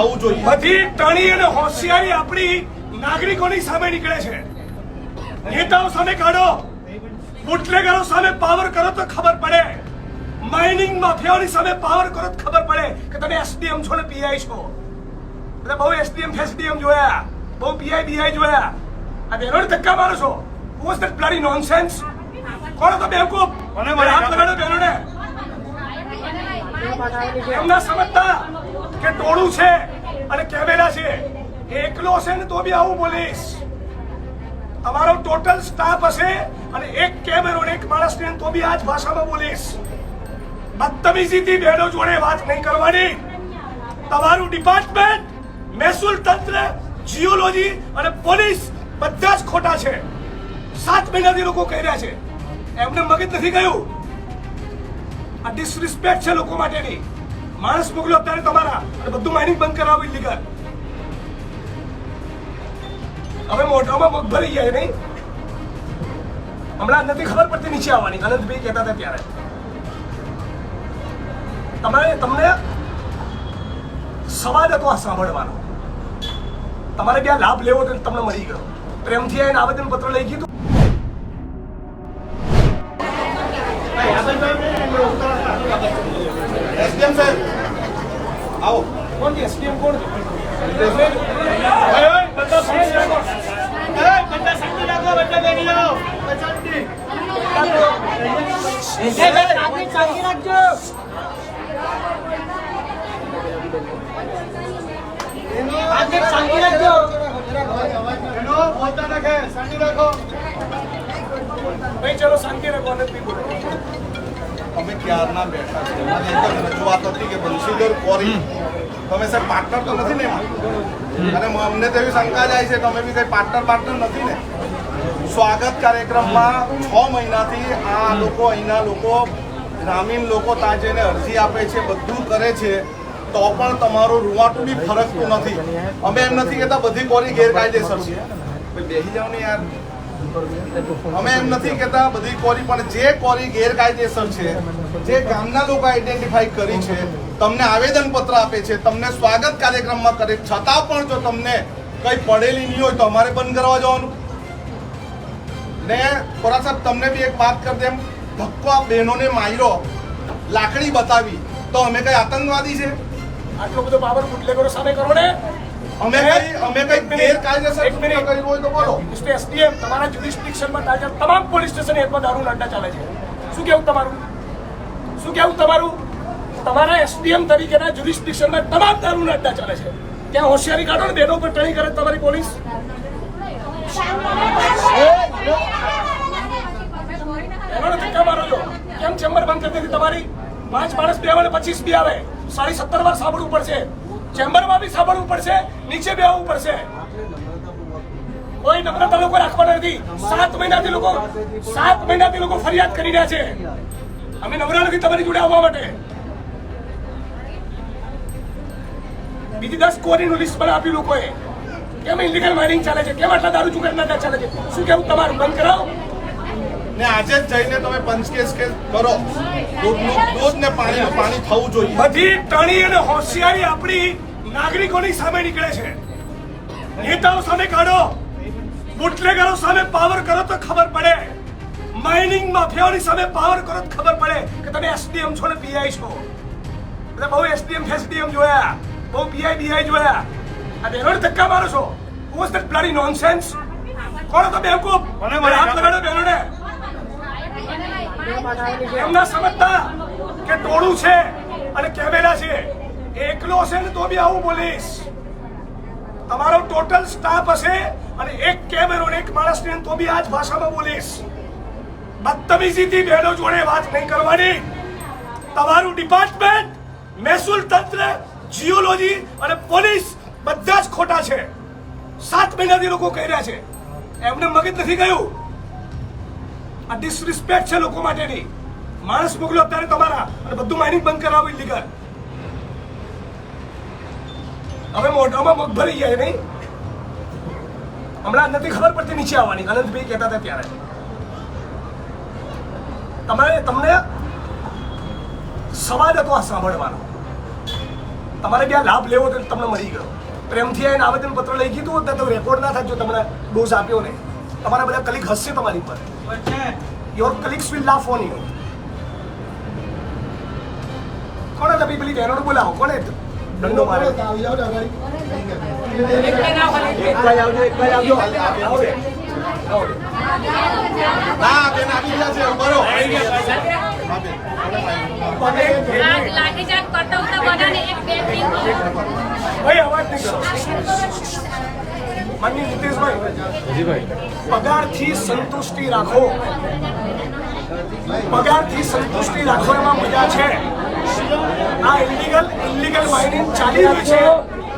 થવું જોઈએ। બધી ટણી અને હોશિયારી આપણી નાગરિકોની સામે નીકળે છે। નેતાઓ સામે કાઢો, બુટલેગરો સામે પાવર કરો તો ખબર પડે, માઇનિંગ માફિયાઓની સામે પાવર કરો તો ખબર પડે કે તમે એસડીએમ છો ને પીઆઈ છો। એટલે બહુ એસડીએમ ફેસડીએમ જોયા, બહુ પીઆઈ બીઆઈ જોયા, આ બહેનોને ધક્કા મારો છો। Was that bloody nonsense? કોણ હતો બેવકૂફ? કોને હાથ લગાડો બહેનોને? એમના સમજતા કે ટોળું છે અને કેમેરા છે, એકલો હશે ને તો બી આવું બોલીશ। તમારો ટોટલ સ્ટાફ હશે અને એક કેમેરો ને એક માણસને તો બી આ જ ભાષામાં બોલીશ। બદતમીજીથી બહેનો જોડે વાત નહીં કરવાની। તમારું ડિપાર્ટમેન્ટ, મહેસૂલ તંત્ર, જીઓલોજી અને પોલીસ બધા જ ખોટા છે। 7 મહિનાથી લોકો કહી રહ્યા છે, એમને મગજ નથી ગયું। આ ડિસરિસ્પેક્ટ છે લોકો માટેની। માણસ મોકલો અત્યારે તમારા અને બધું માઇનિંગ બંધ કરાવો ઇલીગલ। હવે મોઢામાં મગ ભરી ગયા નહીં? હમણાં નથી ખબર પડતી નીચે આવવાની, અનંતભાઈ કહેતા હતા ત્યારે। તમને સવાલ હતો આ સાંભળવાનો, તમારે ત્યાં લાભ લેવો તો તમને મળી ગયો। પ્રેમથી આવીને આવેદન પત્ર લઈ ગયું। એસડીએમ સાહેબ આવો। કોણ છે એસડીએમ? કોણ છે? ચલો શાંતિ રાખો। અમે ક્યારના બેઠા છીએ, અમારી એક જ રજૂઆત હતી કે બંસીદર કોરી તમે સાહેબ પાર્ટનર તો નથી ને એમાં? અને અમને તો એવી શંકા જાય છે કે અમે બી કઈ પાર્ટનર નથી ને। સ્વાગત કાર્યક્રમમાં 6 મહિનાથી આ લોકો, અહીંના લોકો, ગ્રામીણ લોકો ત્યાં જઈને અરજી આપે છે, બધું કરે છે, તો પણ તમારું રૂવાટું બી ફરકતું નથી। અમે એમ નથી કહેતા બધી કોરી ગેરકાયદેસર છે, બેસી જાઓ ને યાર। અમે એમ નથી કહેતા બધી કોરી, પણ જે કોરી ગેરકાયદેસર છે, જે ગામના લોકો આઈડેન્ટિફાઈ કરી છે, તમને આવેદન પત્ર આપે છે, તમને સ્વાગત કાર્યક્રમમાં કરે, છતાં પણ જો તમને કઈ પડેલી નહીં હોય તો અમારે બંધ કરવા જવાનું ને। ખોરા સાહેબ તમને બી એક વાત કરી દેમ, ધક્કો આ બહેનોને માર્યો, લાકડી બતાવી, તો અમે કઈ આતંકવાદી છે? આટલો બધો પાવર બુટલેગરો સામે કરો ને। અમે કઈ ગેરકાયદેસર કર્યું હોય તો બોલો। મિસ્ટર એસડીએમ, તમારા જ્યુરિસ્ડિક્શનમાં તાજા તમામ પોલીસ સ્ટેશન હેઠળ દારૂના અડ્ડા ચાલે છે। શું કેવું તમારું? શું કેવું તમારું? તમારા એસડીએમ તરીકેના જ્યુરિસ્ડિક્શનમાં તમામ દારૂના અડ્ડા ચાલે છે। ત્યાં હોશિયારી કાઢો ને, બેનો પર ટણી કરે તમારી પોલીસ। એનો ધક્કા મારો છો કેમ? ચેમ્બર બંધ કરી દીધી તમારી? 5 માણસ બે આવે 25 બી આવે, 17.5 વાર સાંભળવું પડશે। ચેમ્બરમાં બી સાંભળવું પડશે, નીચે બી આવવું પડશે। કોઈ નમ્રતા લોકો રાખવાના નથી। 7 મહિનાથી લોકો ફરિયાદ કરી રહ્યા છે। અમે નમ્ર નથી તમારી જોડે આવવા માટે। બીજી 10 કોરીનું લિસ્ટ પણ આપ્યું લોકોએ। કેમ ઇલીગલ માઇનિંગ ચાલે છે? કેમ આટલા દારૂ ચુકાદા ચાલે છે? શું કેવું તમારું? બંધ કરાવો ને આજે જ જઈને તમે પંચકેસ કરો। દૂધ ને પાણી થવું જોઈએ। બધી ટણી અને હોશિયારી આપણી નાગરિકોની સામે નીકળે છે। નેતાઓ સામે કાઢો, બુટલેગરો સામે પાવર કરો તો ખબર પડે, માઇનિંગ માફિયાઓની સામે પાવર કરો તો ખબર પડે કે તમે એસડીએમ છો ને પીઆઈ છો। એટલે બહુ એસડીએમ ફેસડીએમ જોયા, બહુ પીઆઈ બીઆઈ જોયા, આ બહેનોને ધક્કા મારો છો। Was that bloody nonsense? કોણ હતો બેવકૂફ? કોને હાથ લગાડો બહેનોને? એમના સમજતા કે ટોળું છે અને કેમેરા છે, એકલો હશે ને તો બી આવું બોલીશ। તમારો ટોટલ સ્ટાફ હશે અને એક કેમેરો ને એક માણસને તો બી આ જ ભાષામાં બોલીશ। બદતમીજીથી બહેનો જોડે વાત નહીં કરવાની। તમારું ડિપાર્ટમેન્ટ, મહેસૂલ તંત્ર, જીઓલોજી અને પોલીસ બધા જ ખોટા છે। 7 મહિનાથી લોકો કહી રહ્યા છે, એમને મગજ નથી ગયું। આ ડિસરિસ્પેક્ટ છે લોકો માટેની। માણસ મોકલો અત્યારે તમારા અને બધું માઇનિંગ બંધ કરાવો ઇલીગલ। હવે મોઢામાં મગ ભરી ગયા નહીં? હમણાં નથી ખબર પડતી નીચે આવવાની, અનંતભાઈ કહેતા હતા ત્યારે। તમને સવાલ હતો આ સાંભળવાનો, તમારે બી આ લાભ લેવો તો તમને મળી ગયો. પ્રેમથી આવીને આવેદનપત્ર લઈ કીધું હોત ને તો રેકોર્ડ ના થાય જો તમને ડોઝ આપ્યો ને. તમારા બધા કલીગ હસશે તમારી પર. Your colleagues will laugh on you. કોણે તમે પેલી બહેનોને બોલાવો, કોણે દંડો માર્યો? ના બેન આવી ગયા છે ઉભા રહો. લાઠીચાર્જ કરતા હતા બધાને એક બે ભાઈ અવાજ નહીં કરો. માનનીય નીતિશભાઈ, પગારથી સંતુષ્ટિ રાખો. પગારથી સંતુષ્ટિ રાખો એમાં મજા છે. આ ઇલીગલ માઇનિંગ ચાલી રહી છે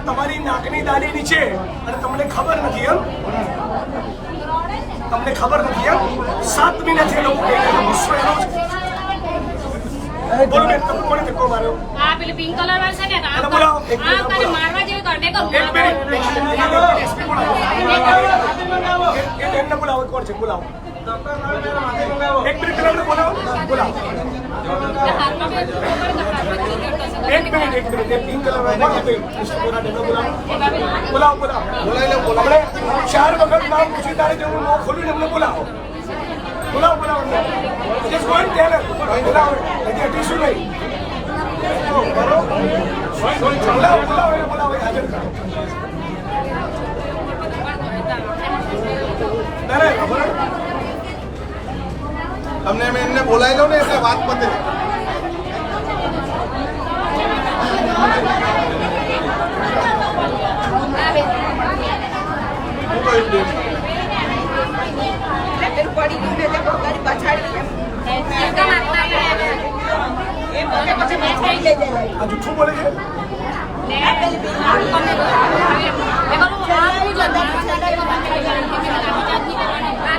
તમારી નાકની દાડી નીચે અને તમને ખબર નથી એમ. તમને ખબર નથી એમ. 7 મહિનાથી લોકો કહે છે ગુસ્સો એનો જ. બોલો બેન, તમે કોને ધક્કો માર્યો? આ પેલી પિંક કલર વાળી છે ને અને બોલાવો. એક આ કાલે મારવા જેવી કરડે કર મિનિટ એમને બોલાવો. કોણ છે? બોલાવો. એક મિનિટ એમને બોલાવો. બોલાવો. એક મિનિટ. એ પિંક કલર વાળી બોલાવો. બોલાવી લો, આપણે 4 વખત નામ પૂછી તારે જેવું મોં ખોલ્યું એમને બોલાવો. બોલાવો. Just go and tell her. બોલાવો. હજી હટીશું નહીં. બોલાવો. હાજર કરો. તમને મેં એમને બોલાવી લો ને એટલે વાત પતે. આ જૂઠું બોલે છે.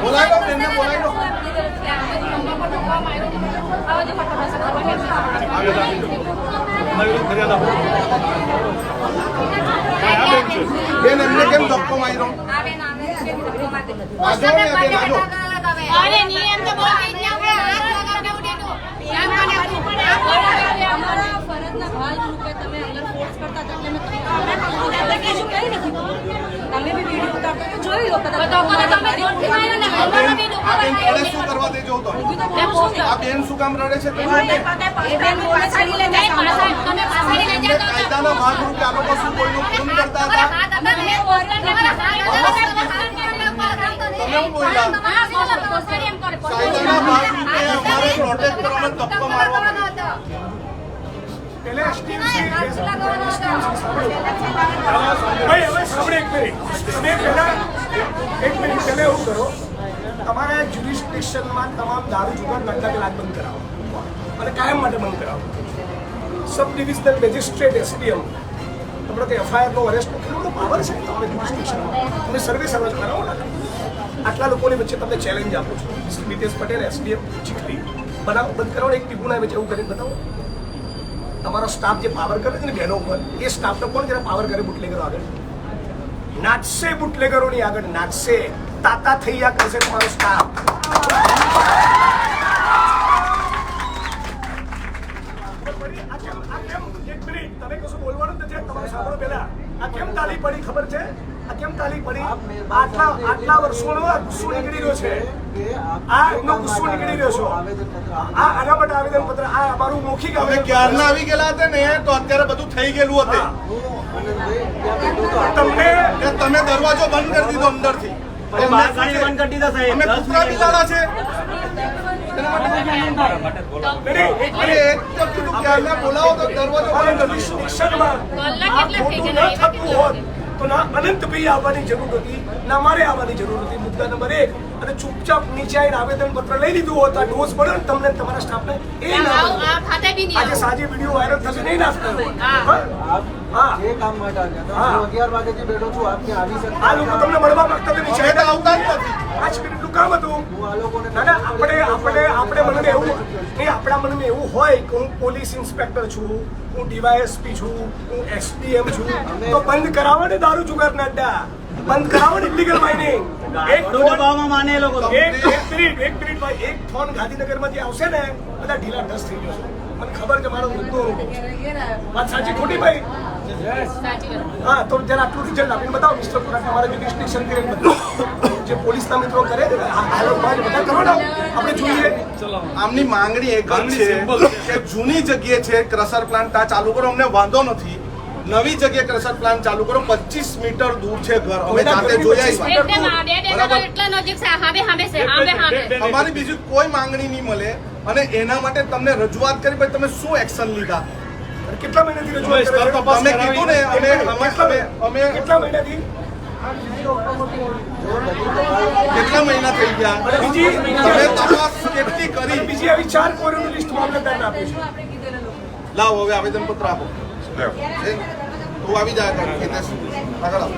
બોલાવી લો બેનને, બોલાવી લો. બેન એમને કેમ ધક્કો માર્યો? આજો ને બેન, આજો. અરે નિયમ તો બહુ કઈ જ આપણે હાથ લગાવને ઉડે તો એમ મને અમારા ફરજના ભાગ રૂપે તમે અંદર ફોર્સ કરતા હતા એટલે આપણે કશું કહી નથી. તમે બી વિડિયો ઉતારતો તો જોઈ લો કદાચ તો તમે જોરથી માર્યો ને હલવાનો બી આ બેન રડે શું કરવા દેજો તો? આ બેન શું કામ રડે છે? તમે પાછાડી લઈ જાય તમે પાછાડી લઈ જાવ તો કાયદાના ભાગરૂપે આ લોકો શું કોઈનું ખૂન કરતા હતા? તમે બોલ્યા કાયદાના ભાગરૂપે અમારે પ્રોટેક્ટ કરવાનો ધક્કો મારવાનો. પેલે સ્ટીમસી ભાઈ હવે સાંભળે એક મિનિટ. તમે પહેલા એક મિનિટ પહેલા એવું કરો, તમારા જ્યુરિસ્ડિક્શનમાં તમામ દારૂ જુગાર ધંધા કલાક બંધ કરાવો અને કાયમ માટે બંધ કરાવો. સબ ડિવિઝનલ મેજિસ્ટ્રેટ એસડીએમ તમને કંઈ એફઆઈઆરનો અરેસ્ટનો કેટલો પાવર છે તમારે જ્યુરિસ્ડિક્શનમાં. તમે સર્વે કરાવો ને. આટલા લોકોની વચ્ચે તમને ચેલેન્જ આપું છું. મિસ્ટર મિતેશ પટેલ એસડીએમ ચીખલી બનાવો, બંધ કરાવો. એક ટીપુના વચ્ચે એવું કરીને બતાવો. તમારો સ્ટાફ જે પાવર કરે છે ને બહેનો ઉપર, એ સ્ટાફને કોણ જરા પાવર કરે બુટલેગરો આગળ? નાચશે બુટલેગરોની આગળ, નાચશે. તાતા થઈ ગયા કરશે તમારો સ્ટાફ. એક મિનિટ, તમે કશું બોલવાનું નથી. તમારે સાંભળો પહેલા. આ કેમ તાલી પડી ખબર છે? આ કેમ તાલી પડી? આટલા વર્ષોનો ગુસ્સો નીકળી રહ્યો છે. આ એમનો ગુસ્સો નીકળી રહ્યો છો. આ આના માટે આવેદનપત્ર, આ અમારું મૌખિક તમે ક્યારના આવી ગયેલા હતા ને તો અત્યારે બધું થઈ ગયેલું હતું. તમે દરવાજો બંધ કરી દીધો અંદરથી. અમે કૂતરા બિલાડા છે. ક્યારના બોલાવો તો દરવાજો બંધ કરી દીધો. તો ના અનંતભાઈ આવવાની જરૂર હતી, ના મારે આવવાની જરૂર હતી. મુદ્દા નંબર 1. અને ચૂપચાપ નીચે આવીને આવેદનપત્ર લઈ લીધું હોત, આ ડોઝ પડ્યો ને તમને તમારા સ્ટાફને એ આજે સાંજે વિડીયો વાયરલ થશે નહીં નાખતા. હા જે કામ માટે આવ્યા હતા 11 વાગ્યાથી બેઠો છું આપ ત્યાં આવી શકતા આ લોકો તમને મળવા માંગતા હતા, નીચે આવતા જ નથી. 5 મિનિટનું કામ હતું. હું આ લોકોને ના આપણે મને એવું નહીં, આપણા મનમાં એવું હોય કે હું પોલીસ ઇન્સ્પેક્ટર છું, હું ડીવાયએસપી છું, હું એસડીએમ છું, તો બંધ કરાવો ને દારૂ જુગારના અડ્ડા, બંધ કરાવો ને ઇલીગલ માઇનિંગ. એક મિનિટ ભાઈ, એક ફોન ગાંધીનગરમાંથી આવશે ને બધા ઢીલા ઢસ થઈ જશે. મને ખબર છે મારો ધંધો વાત સાચી ખોટી ભાઈ? સાચી વાત. હા, તો જરા આટલું રિઝલ્ટ આપીને બતાવો મિસ્ટર ખોરાક, તમારા જે ડિસ્ટ્રિક્શન કરીને બતાવો. જે પોલીસના મિત્રો કરે છે ને, આ હાલતમાં જ બધા કરો ને, આપણે જોઈએ. આમની માંગણી એક જ છે કે જૂની જગ્યાએ છે ક્રશર પ્લાન્ટ ત્યાં ચાલુ કરો, અમને વાંધો નથી. નવી જગ્યાએ ક્રશર પ્લાન્ટ ચાલુ કરો. 25 મીટર દૂર છે ઘર, અમે જાતે જોઈ આવ્યા. એકદમ આ બે ડેગા એટલા નજીક છે, હામે હામે છે, હામે હામે. અમારી બીજી કોઈ માંગણી નહીં મળે અને એના માટે તમને રજૂઆત કરી, ભાઈ તમે શું એક્શન લીધા? કેટલા મહિનાથી રજૂઆત કરે છે? તમે કીધું ને અમે કેટલા મહિનાથી? કેટલા મહિના થઈ ગયા? અને બીજી તમે તપાસ કેટલી કરી? બીજી આવી 4 કોરીનું લિસ્ટ મામલતદારને આપ્યું છે. લાવો હવે આવેદન પત્ર આપો. તું આવી જાય આગળ આવો.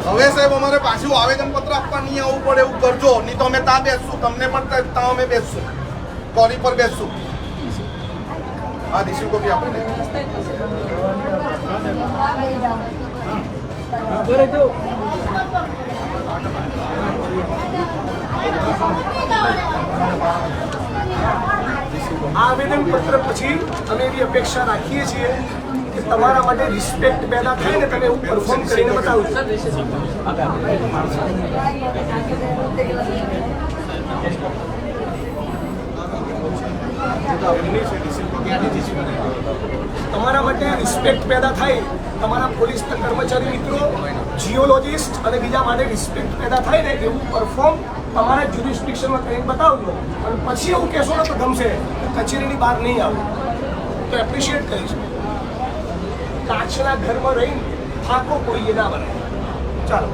હવે સાહેબ અમારે પાછું આવેદન પત્ર આપવા નહીં આવવું પડે એવું કરજો, નહીં તો અમે ત્યાં બેસશું, તમને પણ ત્યાં અમે બેસશું, કોરી પર બેસશું. હા, ડીસી કોપી આપો ને. આ આવેદન પત્ર પછી અમે એવી અપેક્ષા રાખીએ છીએ કે તમારા માટે રિસ્પેક્ટ પેદા થાય ને, તમે એવું પરફોર્મ કરીને બતાવજો. તમારા માટે રિસ્પેક્ટ પેદા થાય, તમારા પોલીસના કર્મચારી મિત્રો, જીઓલોજિસ્ટ અને બીજા માટે રિસ્પેક્ટ પેદા થાય ને એવું પરફોર્મ તમારા જ્યુરિસ્ડિક્શનમાં કરીને બતાવજો. અને પછી એવું કહેશો ને તો ગમશે, કચેરીની બહાર નહીં આવું તો એપ્રિશિએટ કરીશ. કાચના ઘરમાં રહીને થાકો કોઈએ ના બનાવે. ચાલો.